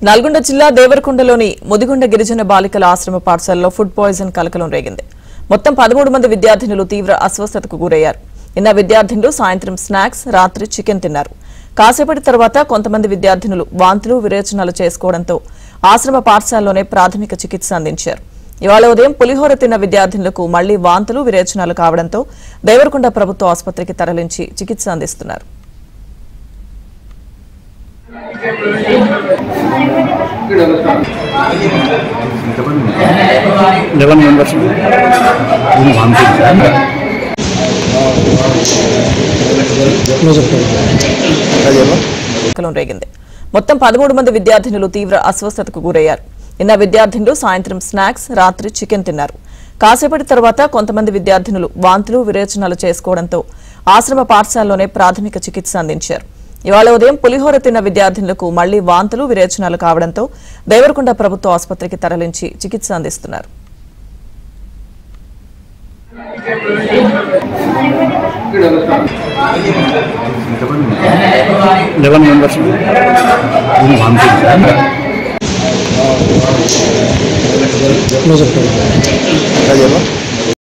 నల్గొండ జిల్లా దేవరకొండలోని ముదిగొండ గిరిజన బాలికల ఆశ్రమ పాఠశాలలో ఫుడ్ పాయిజన్ కలకలం రేగింది. మొత్తం 13 మంది విద్యార్థినులు తీవ్ర అస్వస్థతకు గురయ్యారు. నిన్న విద్యార్థినులు సాయంత్రం స్నాక్స్, రాత్రి చికెన్ తిన్నారు. కాసేపటి తర్వాత కొంతమంది విద్యార్థినులు వాంతులు, విరేచనాలు చేసుకోవడంతో ఆశ్రమ పాఠశాలలోనే ప్రాథమిక చికిత్స అందించారు. ఇవాళ ఉదయం పులిహోర తిన్న విద్యార్థినులకు మళ్లీ వాంతులు, విరేచనాలు కావడంతో దేవరకొండ ప్రభుత్వ ఆసుపత్రికి తరలించి చికిత్స అందిస్తున్నారు. రేగింది. మొత్తం 13 మంది విద్యార్థినులు తీవ్ర అస్వస్థతకు గురయ్యారు. నిన్న విద్యార్థినులు సాయంత్రం స్నాక్స్, రాత్రి చికెన్ తిన్నారు. కాసేపటి తర్వాత కొంతమంది విద్యార్థినులు వాంతులు, విరేచనాలు చేసుకోవడంతో ఆశ్రమ పాఠశాలలోనే ప్రాథమిక చికిత్స అందించారు. ఇవాళ ఉదయం పులిహోర తిన్న విద్యార్థినులకు మళ్లీ వాంతులు, విరేచనాలు కావడంతో దేవరకొండ ప్రభుత్వ ఆసుపత్రికి తరలించి చికిత్స అందిస్తున్నారు.